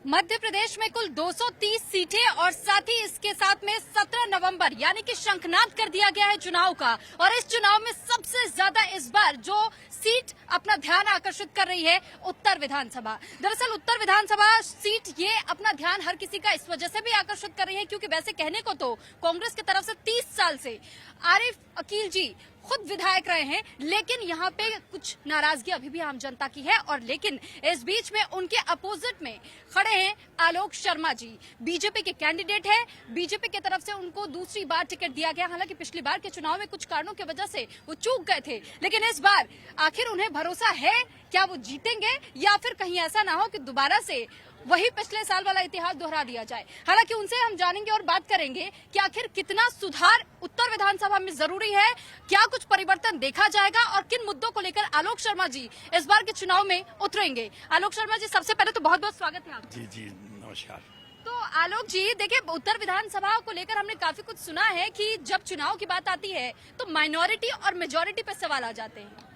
मध्य प्रदेश में कुल 230 सीटें और साथ ही इसके साथ में 17 नवंबर यानी कि शंखनाद कर दिया गया है चुनाव का। और इस चुनाव में सबसे ज्यादा इस बार जो सीट अपना ध्यान आकर्षित कर रही है उत्तर विधानसभा। दरअसल उत्तर विधानसभा सीट ये अपना ध्यान हर किसी का इस वजह से भी आकर्षित कर रही है क्योंकि वैसे कहने को तो कांग्रेस की तरफ से 30 साल से आरिफ अकील जी खुद विधायक रहे हैं, लेकिन यहाँ पे कुछ नाराजगी अभी भी आम जनता की है। और लेकिन इस बीच में उनके अपोजिट में खड़े हैं आलोक शर्मा जी, बीजेपी के कैंडिडेट है। बीजेपी की तरफ से उनको दूसरी बार टिकट दिया गया, हालांकि पिछली बार के चुनाव में कुछ कारणों की वजह से वो चूक गए थे, लेकिन इस बार आखिर उन्हें भरोसा है क्या वो जीतेंगे या फिर कहीं ऐसा ना हो कि दोबारा से वही पिछले साल वाला इतिहास दोहरा दिया जाए। हालांकि उनसे हम जानेंगे और बात करेंगे कि आखिर कितना सुधार उत्तर विधानसभा में जरूरी है, क्या कुछ परिवर्तन देखा जाएगा और किन मुद्दों को लेकर आलोक शर्मा जी इस बार के चुनाव में उतरेंगे। आलोक शर्मा जी, सबसे पहले तो बहुत बहुत स्वागत है आपका। जी नमस्कार। तो आलोक जी, देखिए उत्तर विधानसभा को लेकर हमने काफी कुछ सुना है कि जब चुनाव की बात आती है तो माइनॉरिटी और मेजोरिटी पर सवाल आ जाते हैं।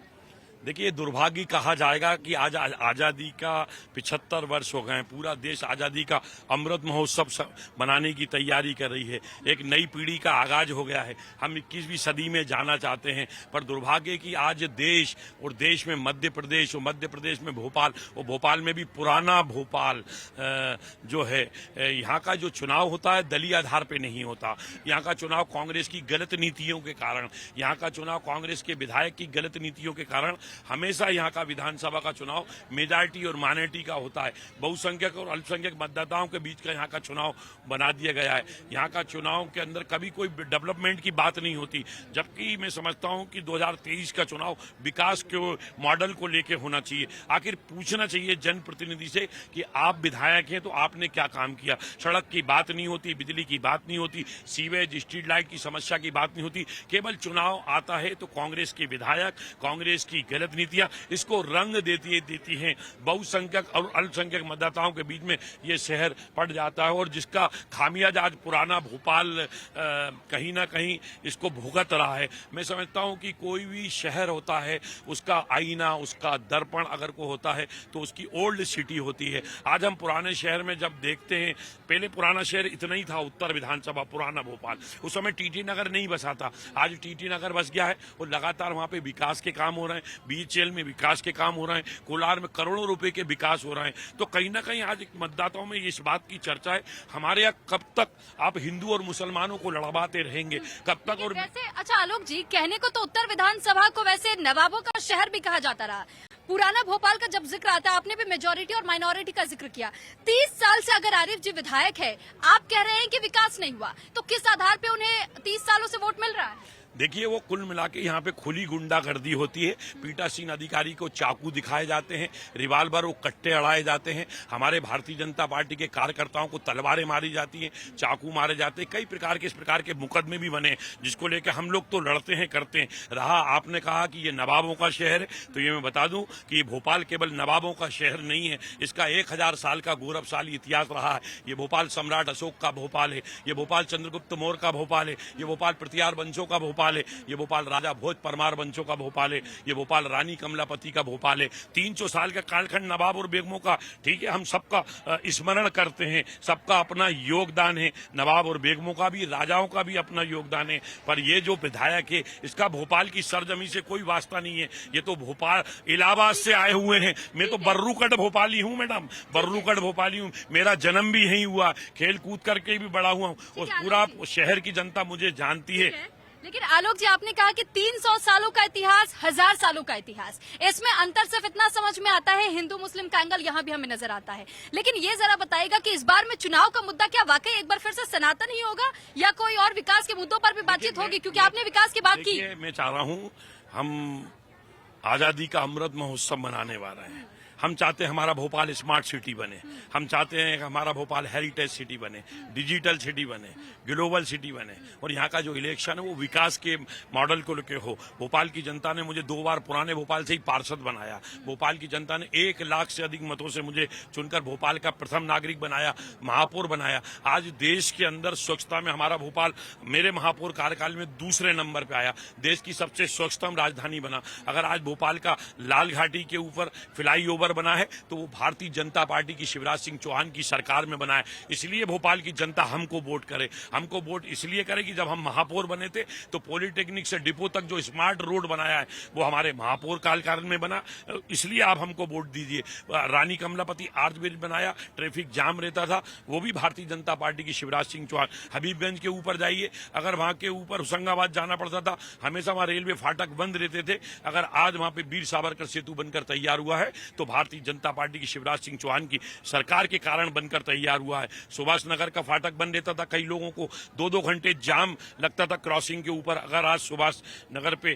देखिए, दुर्भाग्य कहा जाएगा कि आज आजादी का 75 वर्ष हो गए हैं। पूरा देश आजादी का अमृत महोत्सव मनाने की तैयारी कर रही है। एक नई पीढ़ी का आगाज हो गया है। हम 21वीं सदी में जाना चाहते हैं, पर दुर्भाग्य कि आज देश और देश में मध्य प्रदेश और मध्य प्रदेश में भोपाल और भोपाल में भी पुराना भोपाल जो है, यहाँ का जो चुनाव होता है दलीय आधार पर नहीं होता। यहाँ का चुनाव कांग्रेस की गलत नीतियों के कारण, यहाँ का चुनाव कांग्रेस के विधायक की गलत नीतियों के कारण हमेशा यहाँ का विधानसभा का चुनाव मेजॉरिटी और माइनॉरिटी का होता है। बहुसंख्यक और अल्पसंख्यक मतदाताओं के बीच का यहाँ का चुनाव बना दिया गया है। यहाँ का चुनाव के अंदर कभी कोई डेवलपमेंट की बात नहीं होती, जबकि मैं समझता हूँ कि 2023 का चुनाव विकास के मॉडल को लेकर होना चाहिए। आखिर पूछना चाहिए जनप्रतिनिधि से कि आप विधायक हैं तो आपने क्या काम किया। सड़क की बात नहीं होती, बिजली की बात नहीं होती, सीवेज स्ट्रीट लाइट की समस्या की बात नहीं होती। केवल चुनाव आता है तो कांग्रेस के विधायक, कांग्रेस की गलत नीतियां इसको रंग देती हैं। बहुसंख्यक और अल्पसंख्यक मतदाताओं के बीच में ये शहर पड़ जाता है और जिसका खामियाजा आज पुराना भोपाल कहीं ना कहीं इसको भुगत रहा है। मैं समझता हूं कि कोई भी शहर होता है उसका आईना, उसका दर्पण अगर को होता है तो उसकी ओल्ड सिटी होती है। आज हम पुराने शहर में जब देखते हैं, पहले पुराना शहर इतना ही था उत्तर विधानसभा पुराना भोपाल, उस समय टीटी नगर नहीं बसा था। आज टीटी नगर बस गया है और लगातार वहां पे विकास के काम हो रहे हैं। बीएचएल में विकास के काम हो रहे हैं, कोलार में करोड़ों रुपए के विकास हो रहे हैं। तो कहीं ना कहीं आज मतदाताओं में इस बात की चर्चा है, हमारे यहाँ कब तक आप हिंदू और मुसलमानों को लड़वाते रहेंगे, कब तक। और वैसे अच्छा आलोक जी, कहने को तो उत्तर विधानसभा को वैसे नवाबों का शहर भी कहा जाता रहा। पुराना भोपाल का जब जिक्र आता है, आपने भी मेजोरिटी और माइनॉरिटी का जिक्र किया। 30 साल से अगर आरिफ जी विधायक है, आप कह रहे हैं कि विकास नहीं हुआ, तो किस आधार पे उन्हें 30 सालों से वोट मिल रहा है? देखिए, वो कुल मिला के यहाँ पे खुली गुंडागर्दी होती है। पीठासीन अधिकारी को चाकू दिखाए जाते हैं, रिवाल्वर और कट्टे अड़ाए जाते हैं। हमारे भारतीय जनता पार्टी के कार्यकर्ताओं को तलवारें मारी जाती हैं, चाकू मारे जाते हैं। कई प्रकार के इस प्रकार के मुकदमे भी बने, जिसको लेकर हम लोग तो लड़ते हैं, करते हैं। रहा आपने कहा कि ये नवाबों का शहर है, तो ये मैं बता दूं कि ये भोपाल केवल नवाबों का शहर नहीं है। इसका 1000 साल का गौरवशाली इतिहास रहा है। ये भोपाल सम्राट अशोक का भोपाल है, ये भोपाल चंद्रगुप्त मौर्य का भोपाल है, ये भोपाल प्रतिहार वंशों का भोपाल है, ये भोपाल राजा भोज परमार वंशों का भोपाल है, ये भोपाल रानी कमलापति का भोपाल है। 300 साल का कालखंड नवाब और बेगमों का, ठीक है, हम सबका स्मरण करते हैं, सबका अपना योगदान है। नवाब और बेगमों का भी, राजाओं का भी अपना योगदान है। पर ये जो विधायक है, इसका भोपाल की सरजमी से कोई वास्ता नहीं है। ये तो भोपाल इलाहाबाद से आए हुए हैं। मैं तो बर्रूकट भोपाली हूँ मैडम, बर्रूकट भोपाली हूँ। मेरा जन्म भी यहीं हुआ, खेल कूद करके भी बड़ा हुआ हूँ और पूरा शहर की जनता मुझे जानती है। लेकिन आलोक जी, आपने कहा कि 300 सालों का इतिहास, 1000 सालों का इतिहास, इसमें अंतर सिर्फ इतना समझ में आता है, हिंदू मुस्लिम का एंगल यहाँ भी हमें नजर आता है। लेकिन ये जरा बताइएगा कि इस बार में चुनाव का मुद्दा क्या वाकई एक बार फिर से सनातन ही होगा या कोई और विकास के मुद्दों पर भी बातचीत होगी, क्योंकि आपने विकास की बात की। मैं चाह रहा हूँ, हम आजादी का अमृत महोत्सव मनाने वाले हैं। हम चाहते हैं हमारा भोपाल स्मार्ट सिटी बने, हम चाहते हैं कि हमारा भोपाल हेरिटेज सिटी बने, डिजिटल सिटी बने, ग्लोबल सिटी बने। और यहाँ का जो इलेक्शन है वो विकास के मॉडल को लेकर हो। भोपाल की जनता ने मुझे 2 बार पुराने भोपाल से ही पार्षद बनाया। भोपाल की जनता ने 1 लाख से अधिक मतों से मुझे चुनकर भोपाल का प्रथम नागरिक बनाया, महापौर बनाया। आज देश के अंदर स्वच्छता में हमारा भोपाल मेरे महापौर कार्यकाल में दूसरे नंबर पे आया, देश की सबसे स्वच्छतम राजधानी बना। अगर आज भोपाल का लाल घाटी के ऊपर फ्लाई ओवर अगर बना है तो वो भारतीय जनता पार्टी की शिवराज सिंह चौहान की सरकार में बना है। इसलिए भोपाल की जनता हमको वोट करे। हमको वोट इसलिए करे कि जब हम महापौर बने थे तो पॉलिटेक्निक से डिपो तक जो स्मार्ट रोड बनाया है वो हमारे महापौर काल में बना, इसलिए आप हमको वोट दीजिए। रानी कमलापति आर्च ब्रिज बनाया, ट्रैफिक जाम रहता था, वो भी भारतीय जनता पार्टी की शिवराज सिंह चौहान। हबीबगंज के ऊपर जाइए, अगर वहां के ऊपर होशंगाबाद जाना पड़ता था, हमेशा वहां रेलवे फाटक बंद रहते थे, अगर आज वहां पे वीर सावरकर सेतु बनकर तैयार हुआ है तो भारतीय जनता पार्टी की शिवराज सिंह चौहान की सरकार के कारण बनकर तैयार हुआ है। सुभाष नगर का फाटक बंद रहता था, कई लोगों को 2-2 घंटे जाम लगता था क्रॉसिंग के ऊपर, अगर आज सुभाष नगर पे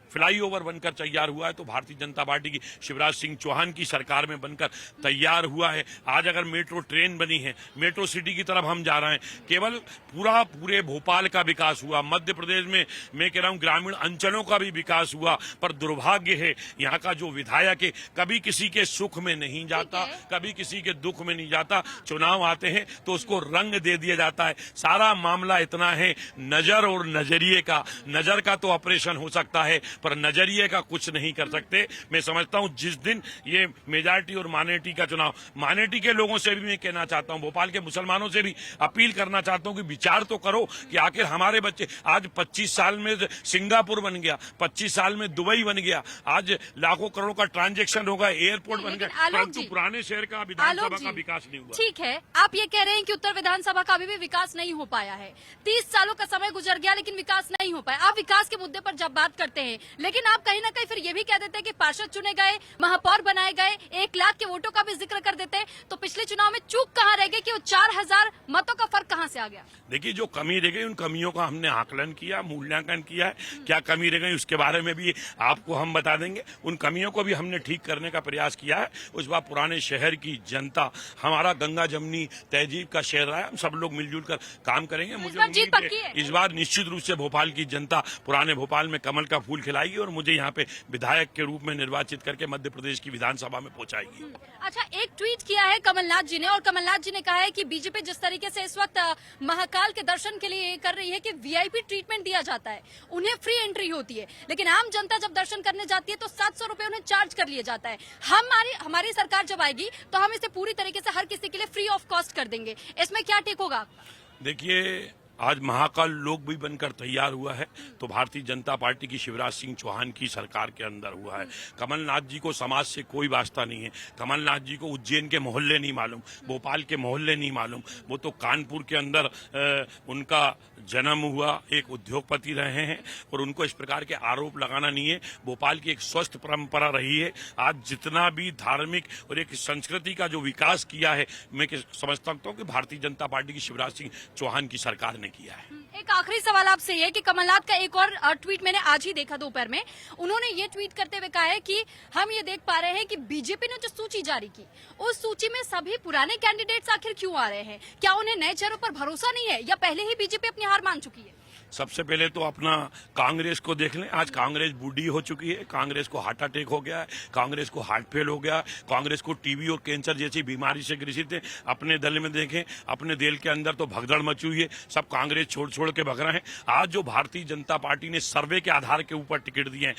फ्लाईओवर बनकर तैयार हुआ है तो भारतीय जनता पार्टी की शिवराज सिंह चौहान की सरकार में बनकर तैयार हुआ है। आज अगर मेट्रो ट्रेन बनी है, मेट्रो सिटी की तरफ हम जा रहे हैं, केवल पूरे भोपाल का विकास हुआ, मध्य प्रदेश में मैं कह रहा हूं ग्रामीण अंचलों का भी विकास हुआ, पर दुर्भाग्य है यहाँ का जो विधायक है कभी किसी के सुख में नहीं जाता, कभी किसी के दुख में नहीं जाता। चुनाव आते हैं तो उसको रंग दे दिया जाता है। सारा मामला इतना है नजर और नजरिए का। नजर का तो ऑपरेशन हो सकता है पर नजरिए का कुछ नहीं कर सकते। मैं समझता हूं जिस दिन ये मेजॉरिटी और माइनॉरिटी का चुनाव, माइनॉरिटी के लोगों से भी मैं कहना चाहता हूं, भोपाल के मुसलमानों से भी अपील करना चाहता हूं कि विचार तो करो कि आखिर हमारे बच्चे, आज 25 साल में सिंगापुर बन गया, 25 साल में दुबई बन गया, आज लाखों करोड़ का ट्रांजैक्शन होगा, एयरपोर्ट बन गया, परंतु पुराने शहर का विधानसभा का विकास नहीं हुआ। ठीक है, आप ये कह रहे हैं कि उत्तर विधानसभा का अभी भी विकास नहीं हो पाया है। 30 सालों का समय गुजर गया लेकिन विकास नहीं हो पाया। आप विकास के मुद्दे पर जब बात करते हैं, लेकिन आप कहीं ना कहीं फिर ये भी कह देते हैं कि पार्षद चुने गए, महापौर बनाए गए, 1 लाख के वोटों का भी जिक्र कर देते हैं, तो पिछले चुनाव में चूक कहाँ रह गई कि वो 4000 मतों का फर्क कहाँ से आ गया? देखिए, जो कमी रह गई उन कमियों का हमने आकलन किया, मूल्यांकन किया है। क्या कमी रह गई उसके बारे में भी आपको हम बता देंगे। उन कमियों को भी हमने ठीक करने का प्रयास किया है। उस बार पुराने शहर की जनता, हमारा गंगा जमनी तहजीब का शहर रहा है, हम सब लोग मिलजुल कर काम करेंगे। मुझे उम्मीद है इस बार निश्चित रूप से भोपाल की जनता पुराने भोपाल में कमल का फूल खिलाएगी और मुझे यहाँ पे विधायक के रूप में निर्वाचित करके मध्य प्रदेश की विधानसभा में पहुंचाएगी। अच्छा, एक ट्वीट किया है कमलनाथ जी ने, और कमलनाथ जी ने कहा है कि बीजेपी जिस तरीके से इस वक्त महाकाल के दर्शन के लिए कर रही है कि वीआईपी ट्रीटमेंट दिया जाता है, उन्हें फ्री एंट्री होती है, लेकिन आम जनता जब दर्शन करने जाती है तो 700 रुपए उन्हें चार्ज कर लिया जाता है। हमारी सरकार जब आएगी तो हम इसे पूरी तरीके से हर किसी के लिए फ्री ऑफ कॉस्ट कर देंगे। इसमें क्या टेक होगा? देखिए, आज महाकाल लोक भी बनकर तैयार हुआ है तो भारतीय जनता पार्टी की शिवराज सिंह चौहान की सरकार के अंदर हुआ है। कमलनाथ जी को समाज से कोई वास्ता नहीं है। कमलनाथ जी को उज्जैन के मोहल्ले नहीं मालूम, भोपाल के मोहल्ले नहीं मालूम। वो तो कानपुर के अंदर उनका जन्म हुआ, एक उद्योगपति रहे हैं और उनको इस प्रकार के आरोप लगाना नहीं है। भोपाल की एक स्वस्थ परंपरा रही है। आज जितना भी धार्मिक और एक संस्कृति का जो विकास किया है, मैं समझता हूँ कि भारतीय जनता पार्टी की शिवराज सिंह चौहान की सरकार ने किया है। एक आखिरी सवाल आपसे ये कि कमलनाथ का एक और ट्वीट मैंने आज ही देखा दोपहर में, उन्होंने ये ट्वीट करते हुए कहा है कि हम ये देख पा रहे हैं कि बीजेपी ने जो सूची जारी की, उस सूची में सभी पुराने कैंडिडेट्स आखिर क्यों आ रहे हैं? क्या उन्हें नए चेहरों पर भरोसा नहीं है या पहले ही बीजेपी अपनी हार मान चुकी है? सबसे पहले तो अपना कांग्रेस को देख लें। आज कांग्रेस बूढ़ी हो चुकी है, कांग्रेस को हार्ट अटैक हो गया है, कांग्रेस को हार्ट फेल हो गया, कांग्रेस को टीबी और कैंसर जैसी बीमारी से ग्रसित है। अपने दल में देखें, अपने दल के अंदर तो भगदड़ मची हुई है, सब कांग्रेस छोड़ के भग रहे हैं। आज जो भारतीय जनता पार्टी ने सर्वे के आधार के ऊपर टिकट दिए हैं,